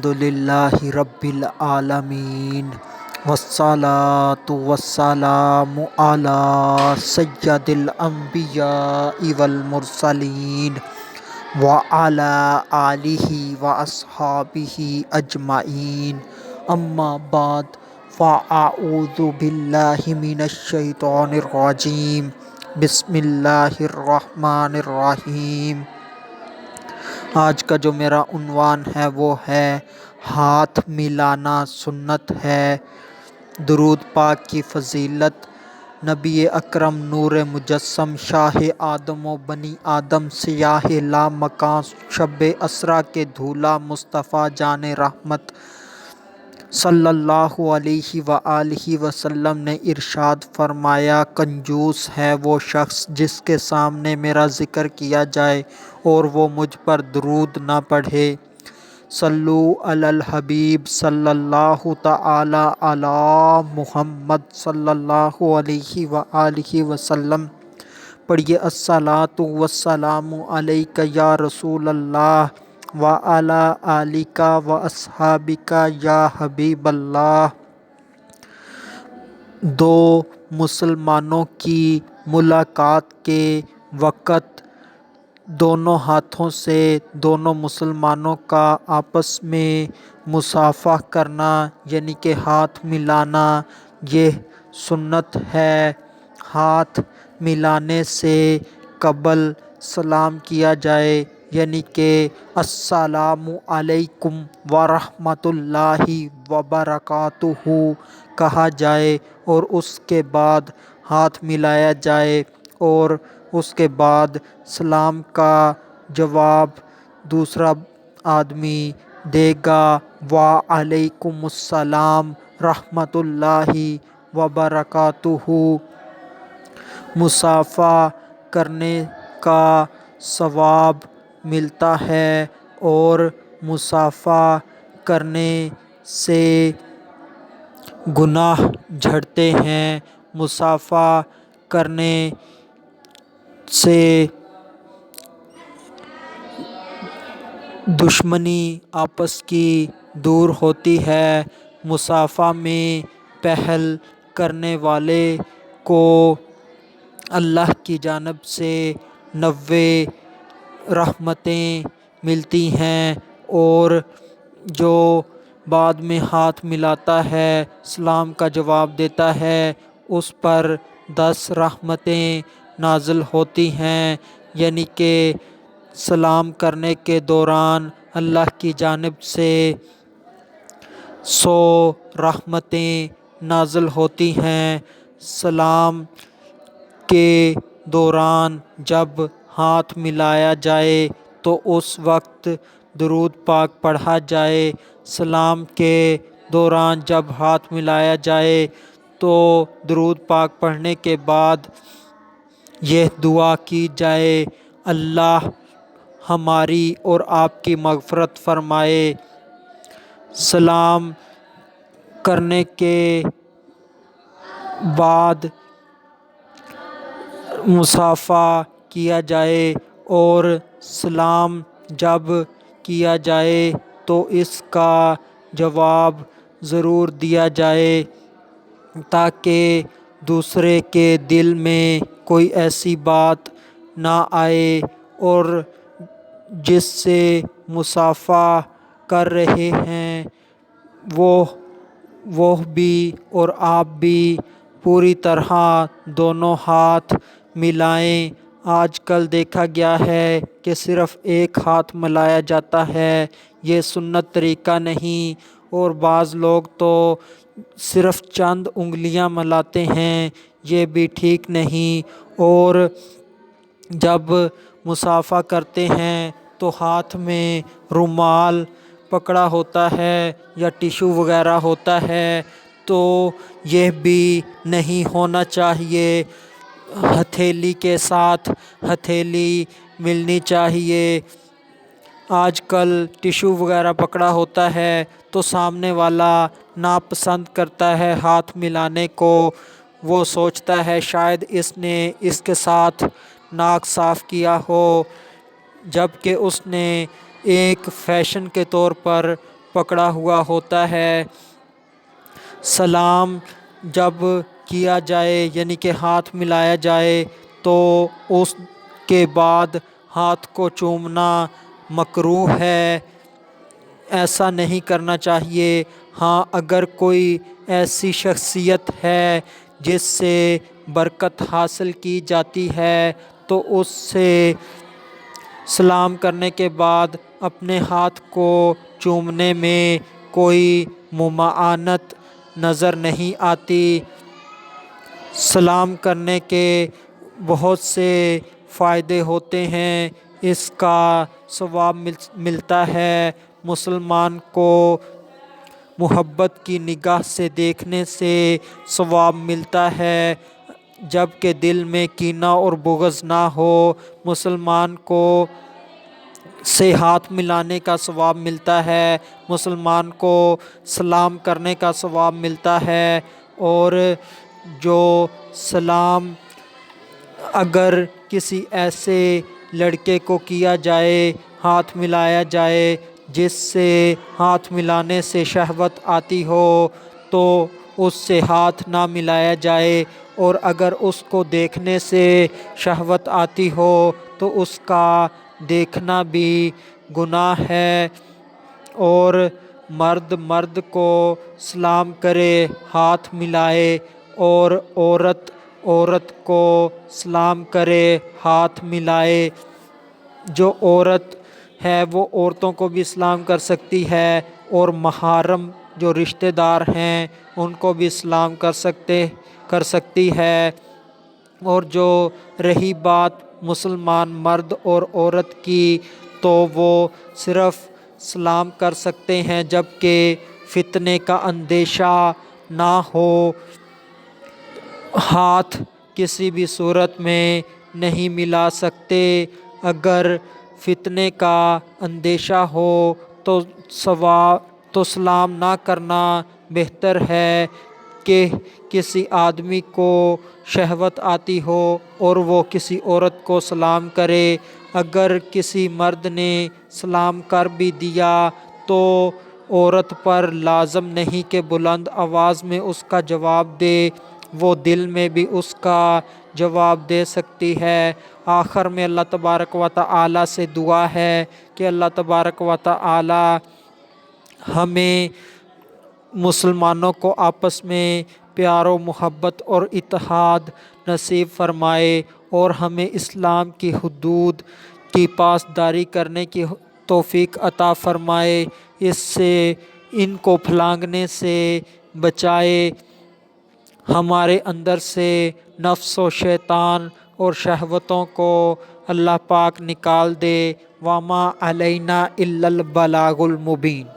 الحمدللہ رب العالمین والصلاة والسلام علی سید الانبیاء والمرسلین وعلی آلہ واصحابہ اجمعین اما بعد فاعوذ باللہ من الشیطان الرجیم بسم اللہ الرحمن الرحیم۔ آج کا جو میرا عنوان ہے وہ ہے ہاتھ ملانا سنت ہے۔ درود پاک کی فضیلت۔ نبی اکرم نور مجسم شاہ آدم و بنی آدم سیاہ لا مکان شب اسرا کے دھولا مصطفیٰ جان رحمت صلی اللہ علیہ وآلہ وسلم نے ارشاد فرمایا، کنجوس ہے وہ شخص جس کے سامنے میرا ذکر کیا جائے اور وہ مجھ پر درود نہ پڑھے۔ صلو علی الحبیب صلی اللہ تعالی علی محمد صلی اللہ علیہ وآلہ وسلم۔ پڑھیے، الصلاۃ والسلام علیک یا رسول اللہ وعلی آلک واصحابک یا حبیب اللہ۔ دو مسلمانوں کی ملاقات کے وقت دونوں ہاتھوں سے دونوں مسلمانوں کا آپس میں مصافحہ کرنا یعنی کہ ہاتھ ملانا یہ سنت ہے۔ ہاتھ ملانے سے قبل سلام کیا جائے یعنی کہ السلام علیکم ورحمۃ اللہ وبرکاتہ کہا جائے اور اس کے بعد ہاتھ ملایا جائے اور اس کے بعد سلام کا جواب دوسرا آدمی دے گا، وعلیکم السلام رحمۃ اللہ وبرکاتہ۔ مصافحہ کرنے کا ثواب ملتا ہے اور مصافحہ کرنے سے گناہ جھڑتے ہیں۔ مصافحہ کرنے سے دشمنی آپس کی دور ہوتی ہے۔ مصافحہ میں پہل کرنے والے کو اللہ کی جانب سے 90 رحمتیں ملتی ہیں اور جو بعد میں ہاتھ ملاتا ہے سلام کا جواب دیتا ہے اس پر 10 رحمتیں نازل ہوتی ہیں، یعنی کہ سلام کرنے کے دوران اللہ کی جانب سے 100 رحمتیں نازل ہوتی ہیں۔ سلام کے دوران جب ہاتھ ملایا جائے تو اس وقت درود پاک پڑھا جائے۔ سلام کے دوران جب ہاتھ ملایا جائے تو درود پاک پڑھنے کے بعد یہ دعا کی جائے، اللہ ہماری اور آپ کی مغفرت فرمائے۔ سلام کرنے کے بعد مصافحہ کیا جائے اور سلام جب کیا جائے تو اس کا جواب ضرور دیا جائے تاکہ دوسرے کے دل میں کوئی ایسی بات نہ آئے اور جس سے مصافحہ کر رہے ہیں وہ بھی اور آپ بھی پوری طرح دونوں ہاتھ ملائیں۔ آج کل دیکھا گیا ہے کہ صرف ایک ہاتھ ملایا جاتا ہے، یہ سنت طریقہ نہیں، اور بعض لوگ تو صرف چند انگلیاں ملاتے ہیں، یہ بھی ٹھیک نہیں۔ اور جب مصافحہ کرتے ہیں تو ہاتھ میں رومال پکڑا ہوتا ہے یا ٹیشو وغیرہ ہوتا ہے تو یہ بھی نہیں ہونا چاہیے۔ ہتھیلی کے ساتھ ہتھیلی ملنی چاہیے۔ آج کل ٹیشو وغیرہ پکڑا ہوتا ہے تو سامنے والا ناپسند کرتا ہے ہاتھ ملانے کو، وہ سوچتا ہے شاید اس نے اس کے ساتھ ناک صاف کیا ہو، جب کہ اس نے ایک فیشن کے طور پر پکڑا ہوا ہوتا ہے۔ سلام جب کیا جائے یعنی کہ ہاتھ ملایا جائے تو اس کے بعد ہاتھ کو چومنا مکروہ ہے، ایسا نہیں کرنا چاہیے۔ ہاں اگر کوئی ایسی شخصیت ہے جس سے برکت حاصل کی جاتی ہے تو اس سے سلام کرنے کے بعد اپنے ہاتھ کو چومنے میں کوئی ممانعت نظر نہیں آتی۔ سلام کرنے کے بہت سے فائدے ہوتے ہیں، اس کا ثواب ملتا ہے۔ مسلمان کو محبت کی نگاہ سے دیکھنے سے ثواب ملتا ہے، جب کہ دل میں کینہ اور بغض نہ ہو۔ مسلمان کو سے ہاتھ ملانے کا ثواب ملتا ہے، مسلمان کو سلام کرنے کا ثواب ملتا ہے۔ اور جو سلام اگر کسی ایسے لڑکے کو کیا جائے، ہاتھ ملایا جائے جس سے ہاتھ ملانے سے شہوت آتی ہو تو اس سے ہاتھ نہ ملایا جائے، اور اگر اس کو دیکھنے سے شہوت آتی ہو تو اس کا دیکھنا بھی گناہ ہے۔ اور مرد مرد کو سلام کرے، ہاتھ ملائے، اور عورت عورت کو سلام کرے، ہاتھ ملائے۔ جو عورت ہے وہ عورتوں کو بھی سلام کر سکتی ہے، اور محرم جو رشتہ دار ہیں ان کو بھی سلام کر سکتی ہے۔ اور جو رہی بات مسلمان مرد اور عورت کی، تو وہ صرف سلام کر سکتے ہیں جب کہ فتنے کا اندیشہ نہ ہو۔ ہاتھ کسی بھی صورت میں نہیں ملا سکتے۔ اگر فتنے کا اندیشہ ہو تو سلام نہ کرنا بہتر ہے۔ کہ کسی آدمی کو شہوت آتی ہو اور وہ کسی عورت کو سلام کرے، اگر کسی مرد نے سلام کر بھی دیا تو عورت پر لازم نہیں کہ بلند آواز میں اس کا جواب دے، وہ دل میں بھی اس کا جواب دے سکتی ہے۔ آخر میں اللہ تبارک و تعالی سے دعا ہے کہ اللہ تبارک و تعالی ہمیں مسلمانوں کو آپس میں پیار و محبت اور اتحاد نصیب فرمائے، اور ہمیں اسلام کی حدود کی پاسداری کرنے کی توفیق عطا فرمائے، اس سے ان کو پھلانگنے سے بچائے، ہمارے اندر سے نفس و شیطان اور شہوتوں کو اللہ پاک نکال دے۔ وَمَا عَلَيْنَا إِلَّا الْبَلَاغُ الْمُبِينُ۔